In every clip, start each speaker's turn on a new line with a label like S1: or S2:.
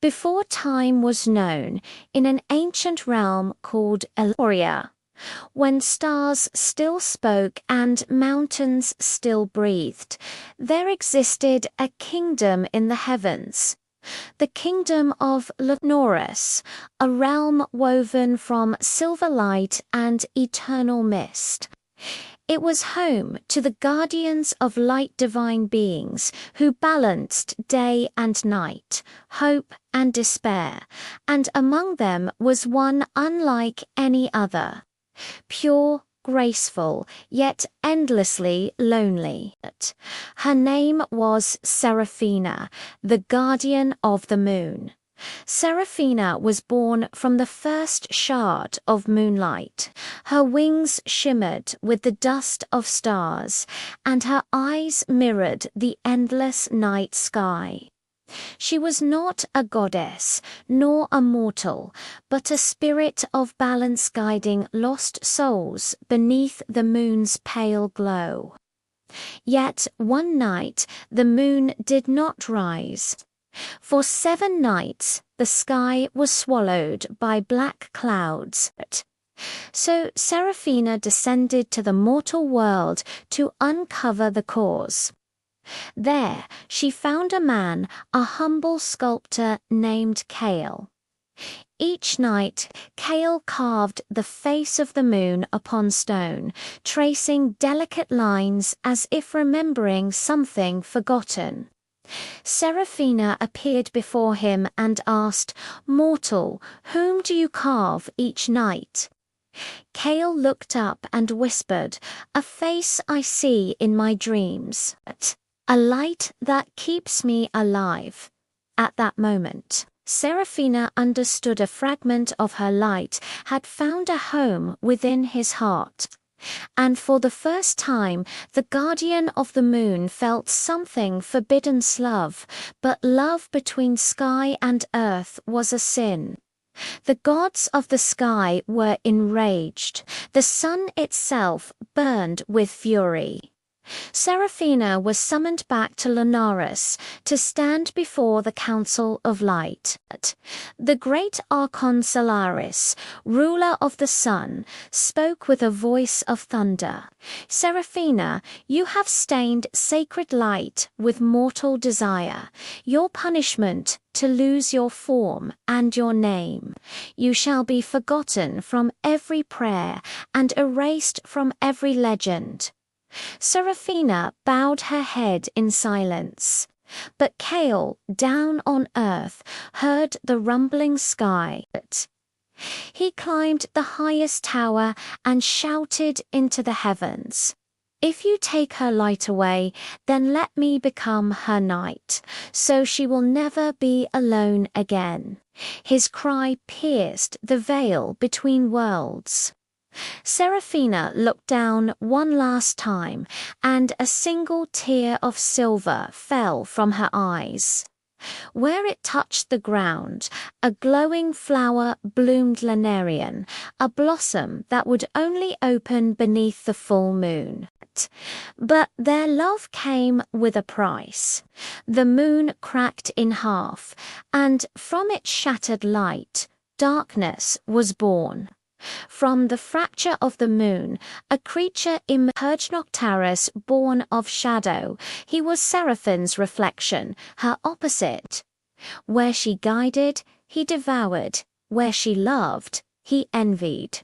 S1: before time was known, in an ancient realm called Eloria, when stars still spoke and mountains still breathed, there existed a kingdom in the heavens. The kingdom of Legenda, a realm woven from silver light and eternal mist. It was home to the guardians of light divine beings who balanced day and night, hope and despair, and among them was one unlike any other. Pure, graceful, yet endlessly lonely. Her name was Seraphina, the guardian of the moon. Seraphina was born from the first shard of moonlight. Her wings shimmered with the dust of stars, and her eyes mirrored the endless night sky. She was not a goddess, nor a mortal, but a spirit of balance guiding lost souls beneath the moon's pale glow. Yet one night the moon did not rise. For 7 nights the sky was swallowed by black clouds. So Seraphina descended to the mortal world to uncover the cause. There she found a man, a humble sculptor named Kale. Each night Kale carved the face of the moon upon stone, tracing delicate lines as if remembering something forgotten. Seraphina appeared before him and asked, "Mortal, whom do you carve each night?" Kale looked up and whispered, "A face I see in my dreams. A light that keeps me alive." At that moment, Seraphina understood a fragment of her light had found a home within his heart. And for the first time, the guardian of the moon felt something forbidden love, but love between sky and earth was a sin. The gods of the sky were enraged. The sun itself burned with fury. Seraphina was summoned back to Linares to stand before the Council of Light. The great Archon Solaris, ruler of the sun, spoke with a voice of thunder. "Seraphina, you have stained sacred light with mortal desire. Your punishment, to lose your form and your name. You shall be forgotten from every prayer and erased from every legend." Seraphina bowed her head in silence. But Kale, down on earth, heard the rumbling sky. He climbed the highest tower and shouted into the heavens, "If you take her light away, then let me become her night, so she will never be alone again." His cry pierced the veil between worlds. Seraphina looked down one last time, and a single tear of silver fell from her eyes. Where it touched the ground, a glowing flower bloomed Lanarian, a blossom that would only open beneath the full moon. But their love came with a price. The moon cracked in half, and from its shattered light, darkness was born. From the fracture of the moon, a creature emerged, Noctarus, born of shadow. He was Seraphine's reflection, her opposite. Where she guided, he devoured. Where she loved, he envied.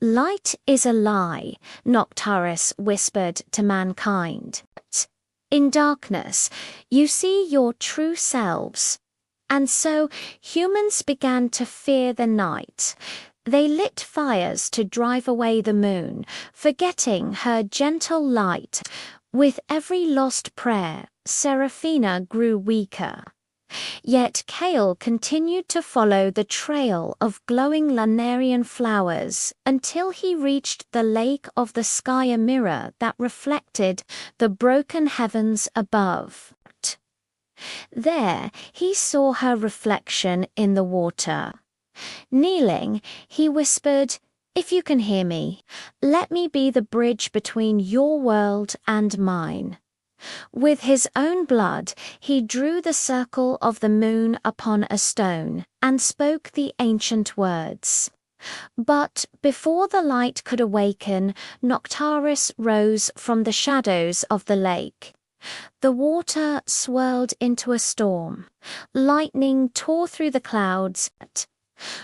S1: "Light is a lie," Noctarus whispered to mankind. "In darkness, you see your true selves." And so humans began to fear the night. They lit fires to drive away the moon, forgetting her gentle light. With every lost prayer, Seraphina grew weaker. Yet Kale continued to follow the trail of glowing Lanarian flowers until he reached the lake of the sky, a mirror that reflected the broken heavens above. There he saw her reflection in the water. Kneeling, he whispered, "If you can hear me, let me be the bridge between your world and mine." With his own blood, he drew the circle of the moon upon a stone, and spoke the ancient words. But before the light could awaken, Noctaris rose from the shadows of the lake. The water swirled into a storm. Lightning tore through the clouds.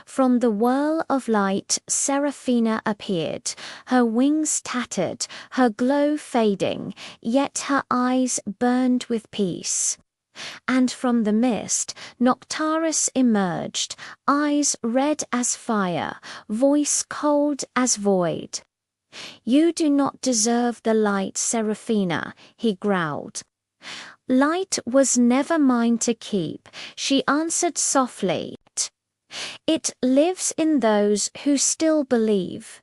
S1: From the whirl of light, Seraphina appeared, her wings tattered, her glow fading, yet her eyes burned with peace. And from the mist, Noctaris emerged, eyes red as fire, voice cold as void. "You do not deserve the light, Seraphina," he growled. "Light was never mine to keep," she answered softly. "It lives in those who still believe."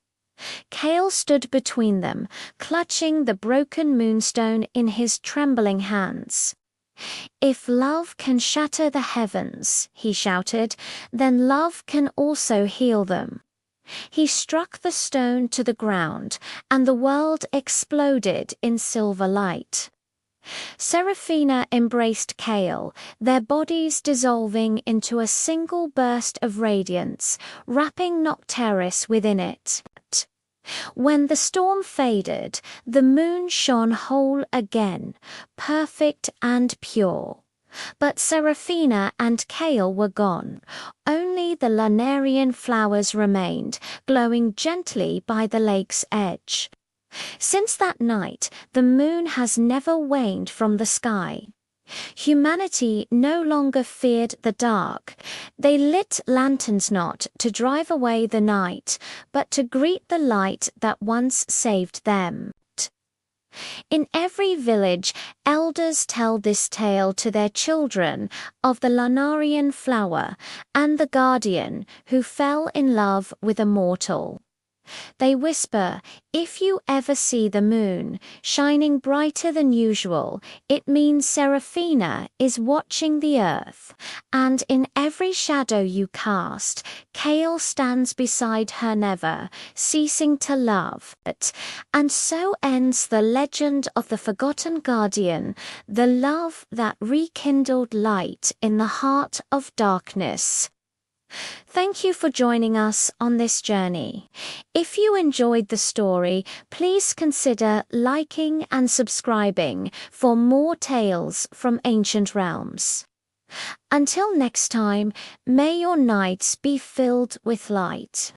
S1: Kale stood between them, clutching the broken moonstone in his trembling hands. "If love can shatter the heavens," he shouted, "then love can also heal them." He struck the stone to the ground, and the world exploded in silver light. Seraphina embraced Kale, their bodies dissolving into a single burst of radiance, wrapping Noctaris within it. When the storm faded, the moon shone whole again, perfect and pure. But Seraphina and Kale were gone. Only the Lunarian flowers remained, glowing gently by the lake's edge. Since that night, the moon has never waned from the sky. Humanity no longer feared the dark. They lit lanterns not to drive away the night, but to greet the light that once saved them. In every village, elders tell this tale to their children of the Lunarian flower and the guardian who fell in love with a mortal. They whisper, "If you ever see the moon shining brighter than usual, it means Seraphina is watching the earth, and in every shadow you cast, Kale stands beside her never, ceasing to love." And so ends the legend of the forgotten guardian, the love that rekindled light in the heart of darkness. Thank you for joining us on this journey. If you enjoyed the story, please consider liking and subscribing for more tales from ancient realms. Until next time, may your nights be filled with light.